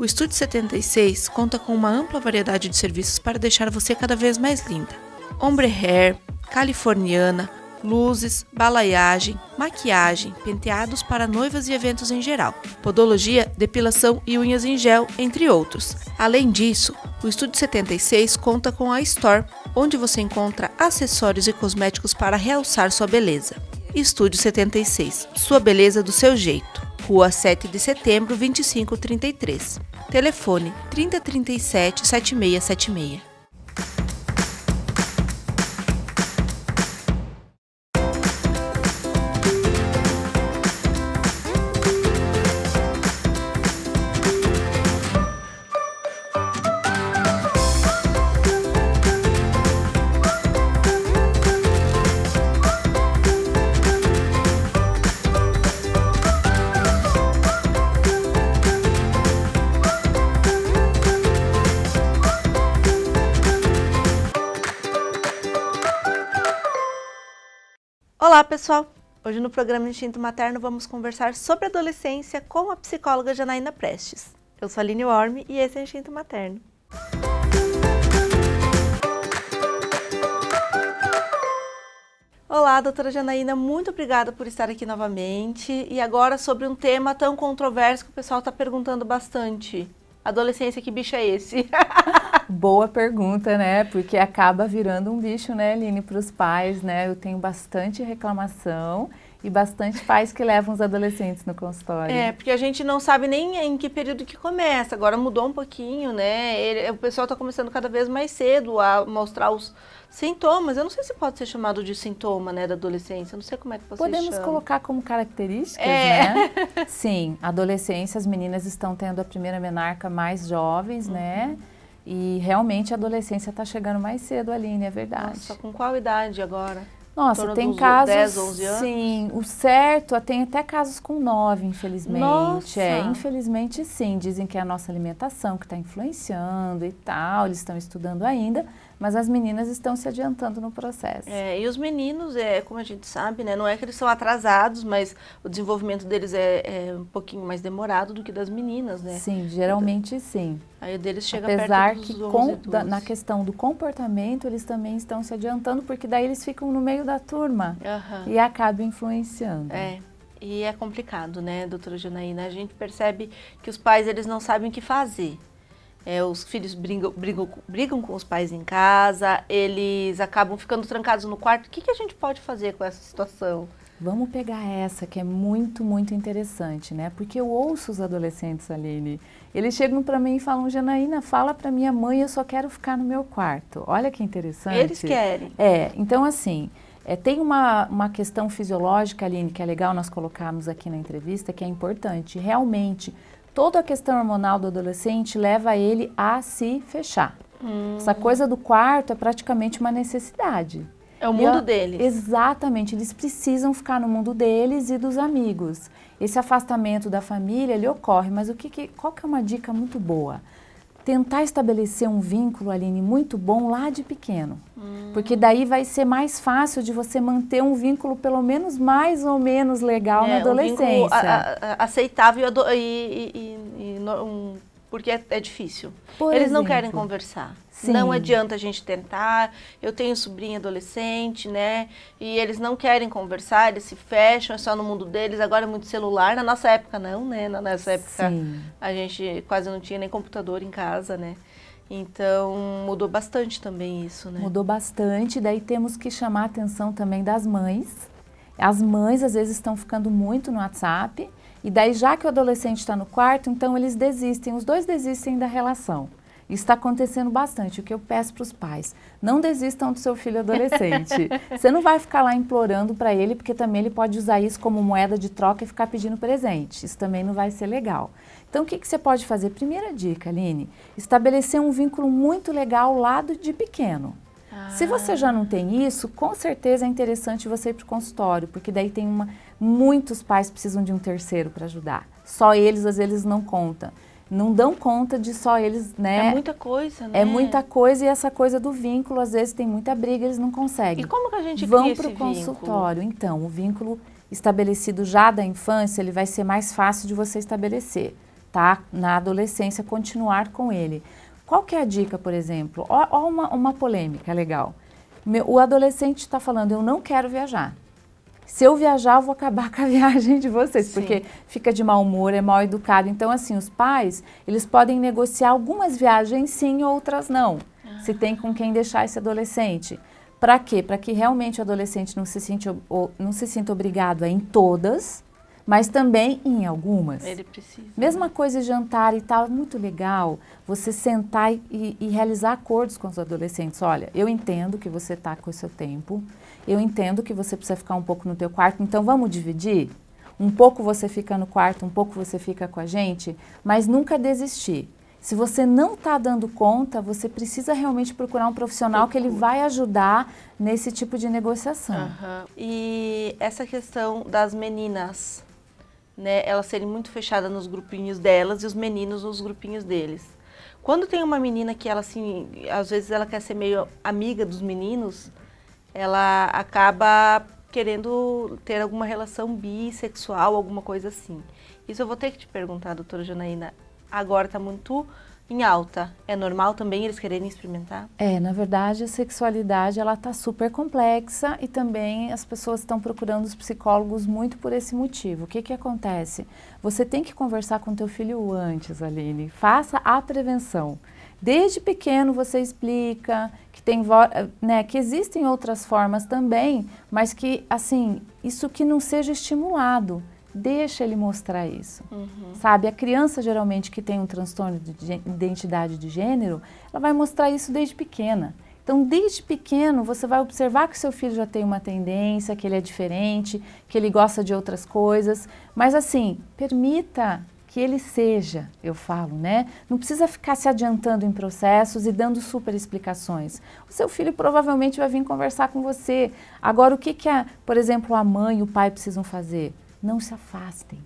Estúdio 76 conta com uma ampla variedade de serviços para deixar você cada vez mais linda. Ombre hair, californiana, luzes, balaiagem, maquiagem, penteados para noivas e eventos em geral, podologia, depilação e unhas em gel, entre outros. Além disso, o Estúdio 76 conta com a Store, onde você encontra acessórios e cosméticos para realçar sua beleza. Estúdio 76, sua beleza do seu jeito. Rua 7 de Setembro, 2533. Telefone 3037 7676. Olá pessoal, hoje no programa Instinto Materno vamos conversar sobre adolescência com a psicóloga Janaína Prestes. Eu sou a Aline Orme e esse é o Instinto Materno. Olá, doutora Janaína, muito obrigada por estar aqui novamente. E agora sobre um tema tão controverso que o pessoal está perguntando bastante. Adolescência, que bicho é esse? Boa pergunta, né? Porque acaba virando um bicho, né, Aline, para os pais, né? Eu tenho bastante reclamação e bastante pais que levam os adolescentes no consultório. É, porque a gente não sabe nem em que período que começa. Agora mudou um pouquinho, né? O pessoal está começando cada vez mais cedo a mostrar os sintomas. Eu não sei se pode ser chamado de sintoma, né, da adolescência. Eu não sei como é que vocês Podemos chamam. colocar como características, né? Sim, adolescência, as meninas estão tendo a primeira menarca mais jovens, né? E realmente a adolescência está chegando mais cedo, Aline, é verdade. Nossa, com qual idade agora? Nossa, tem casos, 10, 11 anos? Sim, o certo, tem até casos com 9, infelizmente. Nossa! Infelizmente sim, dizem que é a nossa alimentação que está influenciando e tal, eles estão estudando ainda, mas as meninas estão se adiantando no processo. E os meninos, como a gente sabe, né, não é que eles são atrasados, mas o desenvolvimento deles é um pouquinho mais demorado do que das meninas, né? Sim, geralmente sim. Aí o deles chega Apesar perto dos que 11, 12. Na questão do comportamento, eles também estão se adiantando, porque daí eles ficam no meio da turma e acabam influenciando. E é complicado, né, doutora Janaína? A gente percebe que os pais, eles não sabem o que fazer. Os filhos brigam com os pais em casa, eles acabam ficando trancados no quarto. O que a gente pode fazer com essa situação? Vamos pegar essa, que é muito, muito interessante, né? Porque eu ouço os adolescentes, Aline, eles chegam para mim e falam, Janaína, fala para minha mãe, eu só quero ficar no meu quarto. Olha que interessante. Eles querem. Então assim, tem uma questão fisiológica, Aline, que é legal nós colocarmos aqui na entrevista, que é importante. Realmente, toda a questão hormonal do adolescente leva ele a se fechar. Essa coisa do quarto é praticamente uma necessidade. É o mundo deles. Exatamente, eles precisam ficar no mundo deles e dos amigos. Esse afastamento da família, ele ocorre, mas qual que é uma dica muito boa? Tentar estabelecer um vínculo, Aline, muito bom lá de pequeno. Porque daí vai ser mais fácil de você manter um vínculo pelo menos mais ou menos legal na adolescência. Um vínculo aceitável porque é difícil. Eles não querem conversar. Sim. Não adianta a gente tentar. Eu tenho sobrinha adolescente, né? E eles não querem conversar, eles se fecham, é só no mundo deles. Agora é muito celular. Na nossa época não, né? Na nossa época a gente quase não tinha nem computador em casa, né? Então mudou bastante também isso, né? Mudou bastante. Daí temos que chamar a atenção também das mães. As mães às vezes estão ficando muito no WhatsApp. E daí, já que o adolescente está no quarto, então eles desistem, os dois desistem da relação. Isso está acontecendo bastante. O que eu peço para os pais, não desistam do seu filho adolescente. Você não vai ficar lá implorando para ele, porque também ele pode usar isso como moeda de troca e ficar pedindo presente. Isso também não vai ser legal. Então, o que você pode fazer? Primeira dica, Aline, estabelecer um vínculo muito legal lá de pequeno. Se você já não tem isso, com certeza é interessante você ir para o consultório, porque daí muitos pais precisam de um terceiro para ajudar. Só eles, às vezes, não contam. Não dão conta de só eles, né? É muita coisa, né? É muita coisa e essa coisa do vínculo, às vezes tem muita briga, eles não conseguem. E como que a gente cria esse vínculo? Vão para o consultório. Então, o vínculo estabelecido já da infância, ele vai ser mais fácil de você estabelecer. tá? Na adolescência, continuar com ele. Qual que é a dica, por exemplo? Ó uma polêmica legal. O adolescente está falando, eu não quero viajar. Se eu viajar, eu vou acabar com a viagem de vocês, Sim. porque fica de mau humor, é mal educado. Então, assim, os pais, eles podem negociar algumas viagens sim, outras não. Se tem com quem deixar esse adolescente. Para quê? Para que realmente o adolescente não se sinta obrigado a ir em todas, mas também em algumas. Ele precisa. Mesma coisa jantar e tal, é muito legal você sentar e realizar acordos com os adolescentes. Olha, eu entendo que você está com o seu tempo, eu entendo que você precisa ficar um pouco no teu quarto, então vamos dividir? Um pouco você fica no quarto, um pouco você fica com a gente, mas nunca desistir. Se você não está dando conta, você precisa realmente procurar um profissional que ele vai ajudar nesse tipo de negociação. Uhum. E essa questão das meninas, né, elas serem muito fechadas nos grupinhos delas e os meninos nos grupinhos deles. Quando tem uma menina que ela, assim, às vezes ela quer ser meio amiga dos meninos, ela acaba querendo ter alguma relação bissexual, alguma coisa assim. Isso eu vou ter que te perguntar, doutora Janaína. Agora está muito em alta. É normal também eles quererem experimentar? Na verdade, a sexualidade ela está super complexa e também as pessoas estão procurando os psicólogos muito por esse motivo. O que que acontece? Você tem que conversar com teu filho antes, Aline. Faça a prevenção. Desde pequeno você explica que tem, né, que existem outras formas também, mas que, assim, isso que não seja estimulado. Deixa ele mostrar isso, sabe? A criança, geralmente, que tem um transtorno de identidade de gênero, ela vai mostrar isso desde pequena. Então, desde pequeno, você vai observar que seu filho já tem uma tendência, que ele é diferente, que ele gosta de outras coisas. Mas, assim, permita que ele seja, eu falo, né? Não precisa ficar se adiantando em processos e dando super explicações. O seu filho provavelmente vai vir conversar com você. Agora, o que por exemplo, a mãe e o pai precisam fazer? Não se afastem,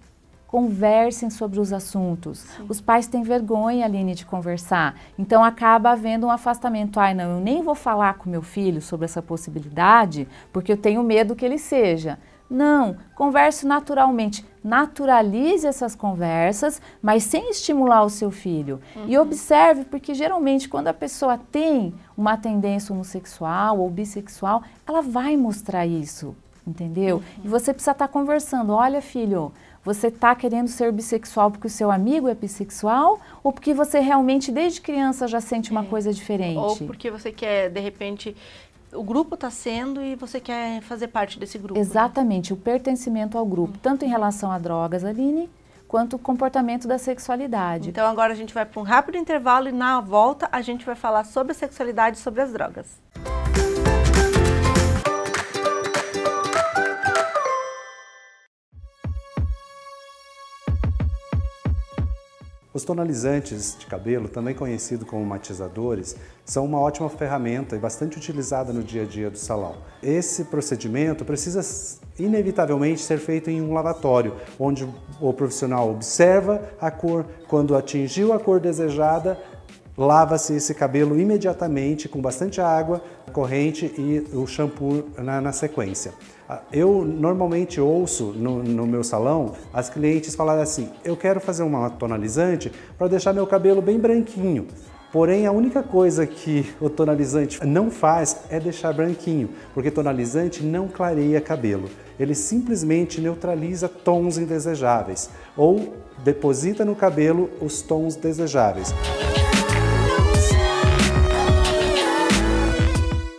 conversem sobre os assuntos. Sim. Os pais têm vergonha, Aline, de conversar, então acaba havendo um afastamento. Ai, não, eu nem vou falar com meu filho sobre essa possibilidade, porque eu tenho medo que ele seja. Não, converse naturalmente, naturalize essas conversas, mas sem estimular o seu filho. E observe, porque geralmente quando a pessoa tem uma tendência homossexual ou bissexual, ela vai mostrar isso. Entendeu? E você precisa estar conversando. Olha, filho, você está querendo ser bissexual porque o seu amigo é bissexual ou porque você realmente desde criança já sente uma coisa diferente? Ou porque você quer, de repente, o grupo está sendo e você quer fazer parte desse grupo. Exatamente, né? O pertencimento ao grupo, tanto em relação a drogas, Aline, quanto o comportamento da sexualidade. Então agora a gente vai para um rápido intervalo e na volta a gente vai falar sobre a sexualidade e sobre as drogas. Os tonalizantes de cabelo, também conhecidos como matizadores, são uma ótima ferramenta e bastante utilizada no dia a dia do salão. Esse procedimento precisa inevitavelmente ser feito em um lavatório, onde o profissional observa a cor, quando atingiu a cor desejada, lava-se esse cabelo imediatamente com bastante água corrente e o shampoo na sequência. Eu normalmente ouço no meu salão as clientes falarem assim: eu quero fazer uma tonalizante para deixar meu cabelo bem branquinho. Porém, a única coisa que o tonalizante não faz é deixar branquinho, porque tonalizante não clareia cabelo. Ele simplesmente neutraliza tons indesejáveis ou deposita no cabelo os tons desejáveis.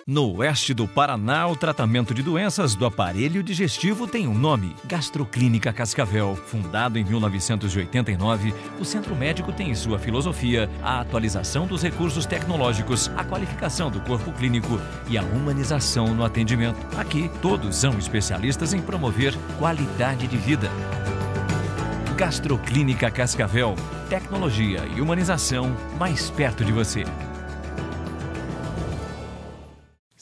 No oeste do Paraná, o tratamento de doenças do aparelho digestivo tem um nome: Gastroclínica Cascavel. Fundado em 1989, o Centro Médico tem em sua filosofia a atualização dos recursos tecnológicos, a qualificação do corpo clínico e a humanização no atendimento. Aqui, todos são especialistas em promover qualidade de vida. Gastroclínica Cascavel. Tecnologia e humanização mais perto de você.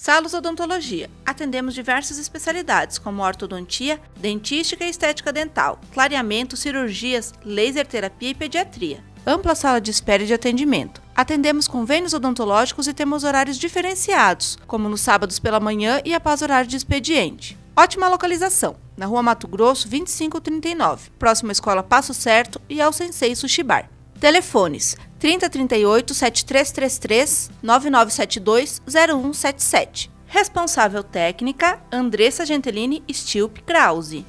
Salos Odontologia. Atendemos diversas especialidades, como ortodontia, dentística e estética dental, clareamento, cirurgias, laser terapia e pediatria. Ampla sala de espera e de atendimento. Atendemos convênios odontológicos e temos horários diferenciados, como nos sábados pela manhã e após horário de expediente. Ótima localização, na Rua Mato Grosso, 2539, próximo à Escola Passo Certo e ao Sensei Sushi Bar. Telefones 3038-7333, 9972-0177. Responsável técnica, Andressa Gentilini Stilp Krause.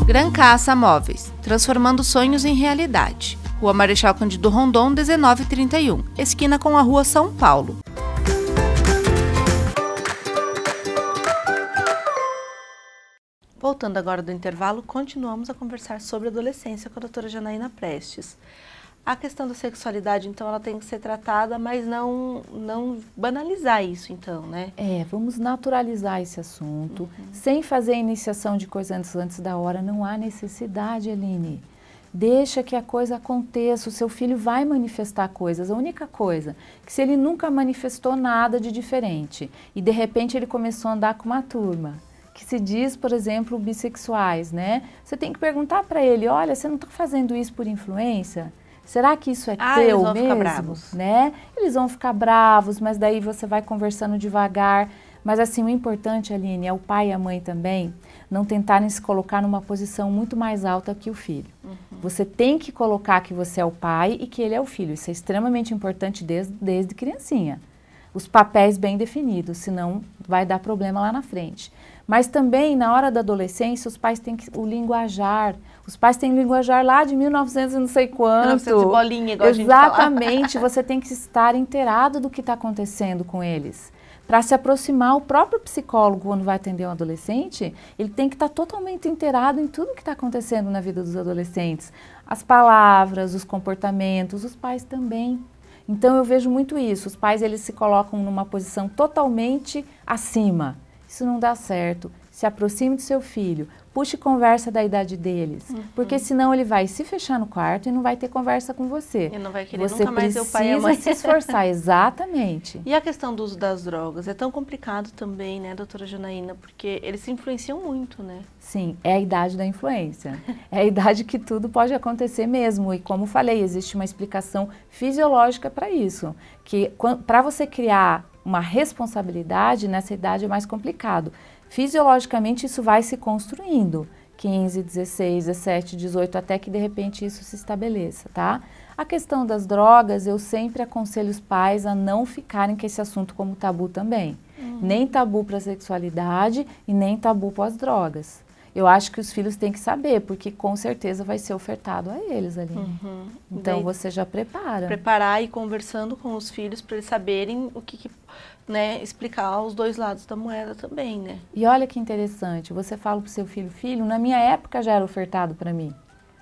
Gran Caça Móveis, transformando sonhos em realidade. Rua Marechal Cândido Rondon, 1931, esquina com a Rua São Paulo. Voltando agora do intervalo, continuamos a conversar sobre adolescência com a doutora Janaína Prestes. A questão da sexualidade, então, ela tem que ser tratada, mas não banalizar isso, então, né? Vamos naturalizar esse assunto, sem fazer a iniciação de coisas antes da hora. Não há necessidade, Aline. Deixa que a coisa aconteça, o seu filho vai manifestar coisas. A única coisa, que se ele nunca manifestou nada de diferente, e de repente ele começou a andar com uma turma, que se diz, por exemplo, bissexuais, né? Você tem que perguntar para ele, olha, você não está fazendo isso por influência? Será que isso é teu eles vão mesmo? Ficar bravos. Né? Eles vão ficar bravos, mas daí você vai conversando devagar. Mas assim, o importante, Aline, é o pai e a mãe também não tentarem se colocar numa posição muito mais alta que o filho. Você tem que colocar que você é o pai e que ele é o filho. Isso é extremamente importante desde criancinha. Os papéis bem definidos, senão vai dar problema lá na frente. Mas também, na hora da adolescência, os pais têm o linguajar. Os pais têm linguajar lá de 1900 e não sei quanto. 1900 e bolinha, igual Exatamente, você tem que estar inteirado do que está acontecendo com eles. Para se aproximar, o próprio psicólogo, quando vai atender um adolescente, ele tem que estar totalmente inteirado em tudo que está acontecendo na vida dos adolescentes. As palavras, os comportamentos, os pais também. Então eu vejo muito isso, os pais eles se colocam numa posição totalmente acima. Isso não dá certo. Se aproxime do seu filho, puxe conversa da idade deles, porque senão ele vai se fechar no quarto e não vai ter conversa com você. E não vai querer nunca mais ser o pai e a mãe. Você precisa se esforçar, exatamente. E a questão do uso das drogas? É tão complicado também, né, doutora Janaína? Porque eles se influenciam muito, né? Sim, é a idade da influência. É a idade que tudo pode acontecer mesmo. E como falei, existe uma explicação fisiológica para isso. Que para você criar uma responsabilidade, nessa idade é mais complicado. Fisiologicamente isso vai se construindo, 15, 16, 17, 18, até que de repente isso se estabeleça, tá? A questão das drogas, eu sempre aconselho os pais a não ficarem com esse assunto como tabu também. Nem tabu para a sexualidade e nem tabu para as drogas. Eu acho que os filhos têm que saber, porque com certeza vai ser ofertado a eles ali. Então você já prepara. Preparar e conversando com os filhos para eles saberem o que né, explicar os dois lados da moeda também, né? E olha que interessante, você fala pro seu filho, filho, na minha época já era ofertado para mim.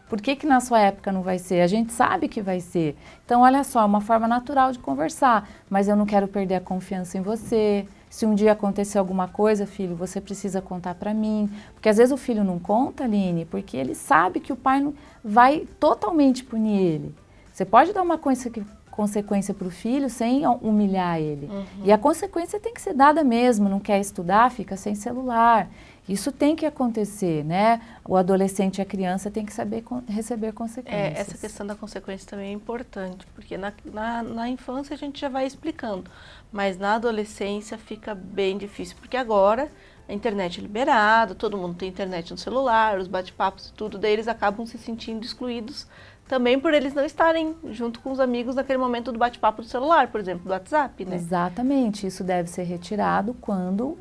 Por que na sua época não vai ser? A gente sabe que vai ser. Então olha só, é uma forma natural de conversar, mas eu não quero perder a confiança em você. Se um dia acontecer alguma coisa, filho, você precisa contar para mim. Porque às vezes o filho não conta, Aline, porque ele sabe que o pai não vai totalmente punir ele. Você pode dar uma consequência para o filho sem humilhar ele. E a consequência tem que ser dada mesmo. Não quer estudar, fica sem celular. Isso tem que acontecer, né? O adolescente e a criança tem que saber receber consequências. Essa questão da consequência também é importante, porque na infância a gente já vai explicando, mas na adolescência fica bem difícil, porque agora a internet é liberada, todo mundo tem internet no celular, os bate-papos e tudo, daí eles acabam se sentindo excluídos também por eles não estarem junto com os amigos naquele momento do bate-papo do celular, por exemplo, do WhatsApp, né? Exatamente, isso deve ser retirado quando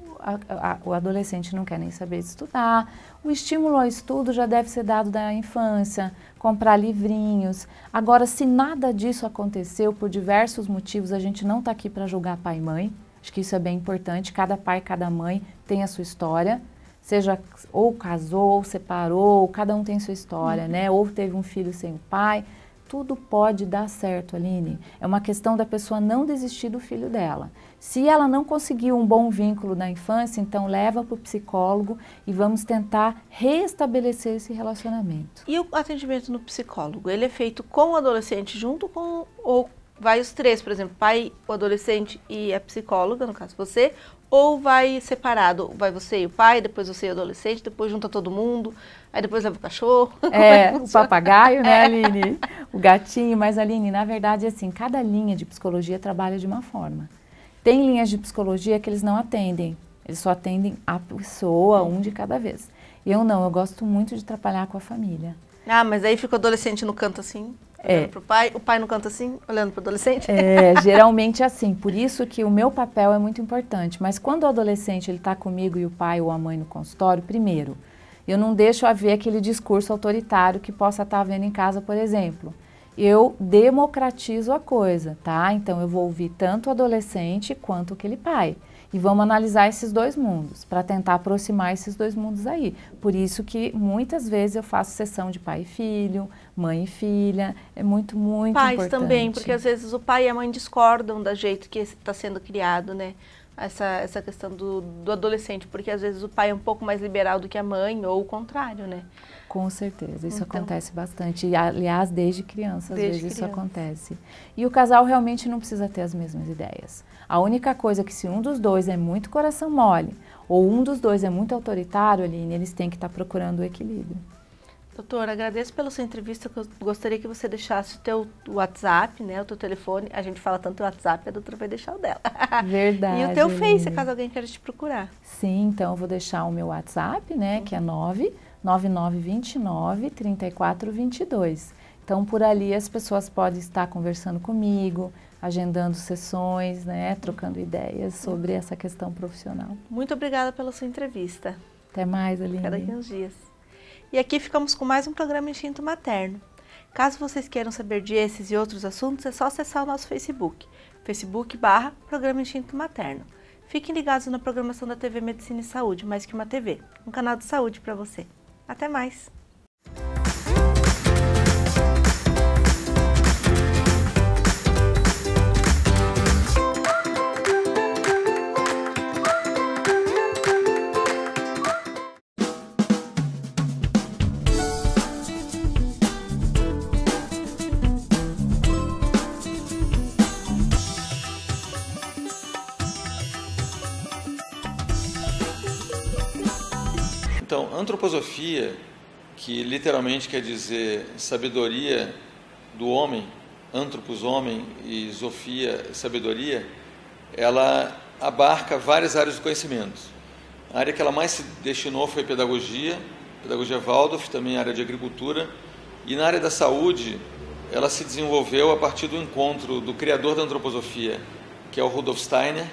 o adolescente não quer nem saber de estudar. O estímulo ao estudo já deve ser dado da infância, comprar livrinhos. Agora, se nada disso aconteceu por diversos motivos, a gente não está aqui para julgar pai e mãe. Acho que isso é bem importante. Cada pai, cada mãe tem a sua história. Seja ou casou, ou separou, cada um tem sua história, né? Ou teve um filho sem o pai. tudo pode dar certo, Aline. É uma questão da pessoa não desistir do filho dela. Se ela não conseguiu um bom vínculo na infância, então leva para o psicólogo e vamos tentar restabelecer esse relacionamento. E o atendimento no psicólogo, ele é feito com o adolescente junto com, ou vai os três, por exemplo, pai, o adolescente e a psicóloga, no caso você, ou vai separado, vai você e o pai, depois você e o adolescente, depois junta todo mundo, aí depois leva o cachorro? O papagaio, né, Aline? O gatinho, mas Aline, na verdade, assim, cada linha de psicologia trabalha de uma forma. Tem linhas de psicologia que eles não atendem, eles só atendem a pessoa, um de cada vez. E eu não, eu gosto muito de trabalhar com a família. Ah, mas aí fica o adolescente no canto assim, olhando pro pai, o pai no canto assim, olhando pro adolescente? Geralmente é assim, por isso que o meu papel é muito importante. Mas quando o adolescente ele está comigo e o pai ou a mãe no consultório, primeiro, eu não deixo haver aquele discurso autoritário que possa estar havendo em casa, por exemplo. Eu democratizo a coisa, tá? Então eu vou ouvir tanto o adolescente quanto aquele pai. E vamos analisar esses dois mundos, para tentar aproximar esses dois mundos aí. Por isso que muitas vezes eu faço sessão de pai e filho, mãe e filha, é muito importante. Pais também, porque às vezes o pai e a mãe discordam do jeito que está sendo criado, né? Essa questão do adolescente, porque às vezes o pai é um pouco mais liberal do que a mãe, ou o contrário, né? Com certeza, isso acontece bastante. E, aliás, desde criança, às vezes isso acontece. E o casal realmente não precisa ter as mesmas ideias. A única coisa é que se um dos dois é muito coração mole, ou um dos dois é muito autoritário, Aline, eles têm que estar procurando o equilíbrio. Doutora, agradeço pela sua entrevista. Eu gostaria que você deixasse o teu WhatsApp, né, o teu telefone. A gente fala tanto o WhatsApp, a doutora vai deixar o dela. Verdade. E o teu Face, caso alguém queira te procurar. Sim, então eu vou deixar o meu WhatsApp, né, que é 99929-3422. Então, por ali as pessoas podem estar conversando comigo, agendando sessões, né, trocando ideias sobre essa questão profissional. Muito obrigada pela sua entrevista. Até mais, Aline. Até daqui uns dias. E aqui ficamos com mais um programa Instinto Materno. Caso vocês queiram saber de esses e outros assuntos, é só acessar o nosso Facebook, facebook.com/Programa Instinto Materno. Fiquem ligados na programação da TV Medicina e Saúde, mais que uma TV, um canal de saúde para você. Até mais! Então, antroposofia, que literalmente quer dizer sabedoria do homem, antropos, homem, e zofia, sabedoria, ela abarca várias áreas do conhecimento. A área que ela mais se destinou foi pedagogia Waldorf, também área de agricultura, e na área da saúde, ela se desenvolveu a partir do encontro do criador da antroposofia, que é o Rudolf Steiner,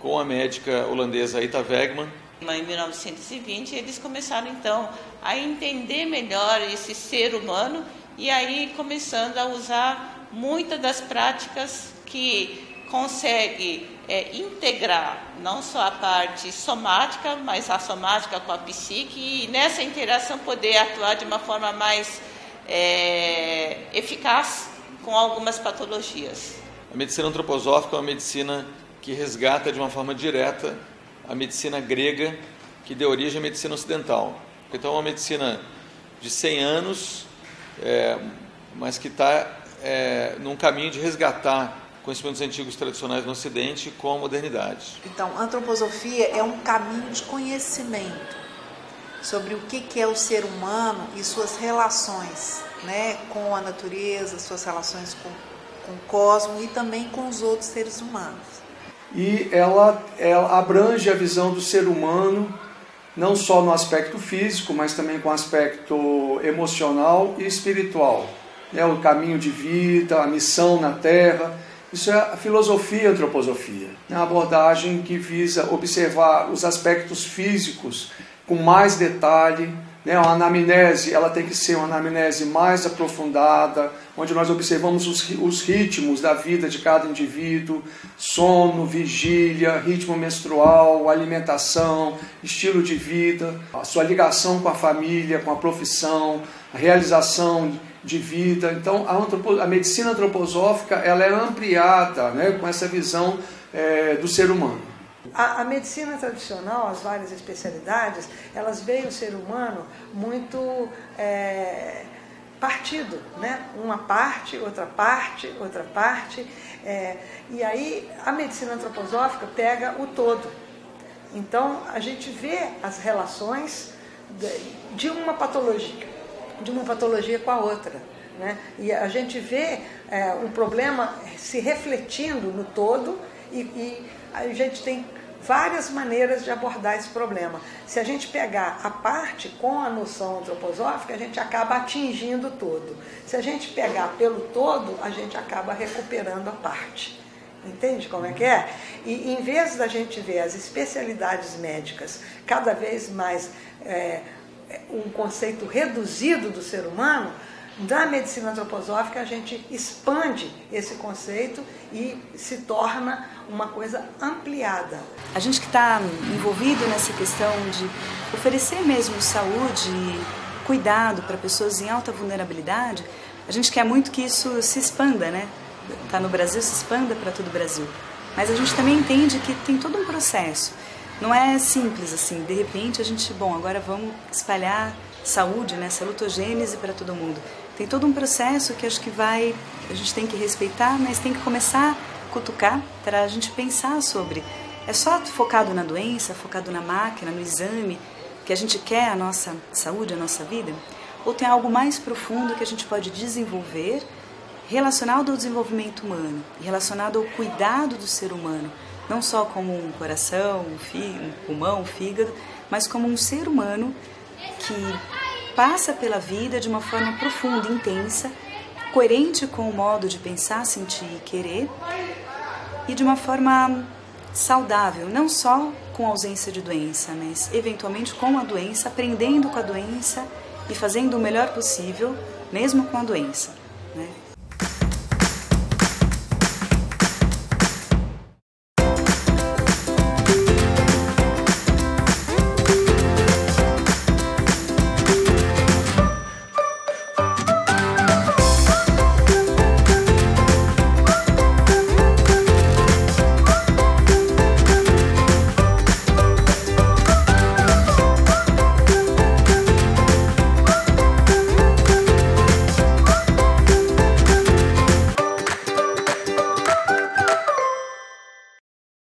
com a médica holandesa Ita Wegman. Em 1920, eles começaram, então, a entender melhor esse ser humano e aí começando a usar muitas das práticas que consegue integrar não só a parte somática, mas a somática com a psique e nessa interação poder atuar de uma forma mais eficaz com algumas patologias. A medicina antroposófica é uma medicina que resgata de uma forma direta a medicina grega, que deu origem à medicina ocidental. Então é uma medicina de 100 anos, mas que está num caminho de resgatar conhecimentos antigos tradicionais no Ocidente com a modernidade. Então, a antroposofia é um caminho de conhecimento sobre o que é o ser humano e suas relações, né, com a natureza, suas relações com o cosmos e também com os outros seres humanos. E ela abrange a visão do ser humano, não só no aspecto físico, mas também com o aspecto emocional e espiritual. O caminho de vida, a missão na Terra, isso é a filosofia e a antroposofia. É uma abordagem que visa observar os aspectos físicos com mais detalhe. A anamnese, ela tem que ser uma anamnese mais aprofundada, onde nós observamos os ritmos da vida de cada indivíduo, sono, vigília, ritmo menstrual, alimentação, estilo de vida, a sua ligação com a família, com a profissão, a realização de vida. Então, a medicina antroposófica ela é ampliada, né, com essa visão do ser humano. A medicina tradicional, as várias especialidades, elas veem o ser humano muito partido, né? Uma parte, outra parte, outra parte. E aí a medicina antroposófica pega o todo. Então a gente vê as relações de uma patologia com a outra, né? E a gente vê um problema se refletindo no todo e a gente tem várias maneiras de abordar esse problema. Se a gente pegar a parte com a noção antroposófica, a gente acaba atingindo o todo. Se a gente pegar pelo todo, a gente acaba recuperando a parte. Entende como é que é? E em vez da gente ver as especialidades médicas cada vez mais um conceito reduzido do ser humano, na medicina antroposófica a gente expande esse conceito e se torna uma coisa ampliada. A gente que está envolvido nessa questão de oferecer mesmo saúde e cuidado para pessoas em alta vulnerabilidade, a gente quer muito que isso se expanda, né? Está no Brasil, se expanda para todo o Brasil. Mas a gente também entende que tem todo um processo. Não é simples assim, de repente a gente, agora vamos espalhar saúde, né, salutogênese para todo mundo. Tem todo um processo que acho que a gente tem que respeitar, mas tem que começar a cutucar para a gente pensar sobre. É só focado na doença, focado na máquina, no exame, que a gente quer a nossa saúde, a nossa vida? Ou tem algo mais profundo que a gente pode desenvolver relacionado ao desenvolvimento humano, relacionado ao cuidado do ser humano, não só como um coração, um pulmão, um fígado, mas como um ser humano que passa pela vida de uma forma profunda, intensa, coerente com o modo de pensar, sentir e querer, e de uma forma saudável, não só com ausência de doença, mas eventualmente com a doença, aprendendo com a doença e fazendo o melhor possível, mesmo com a doença, né?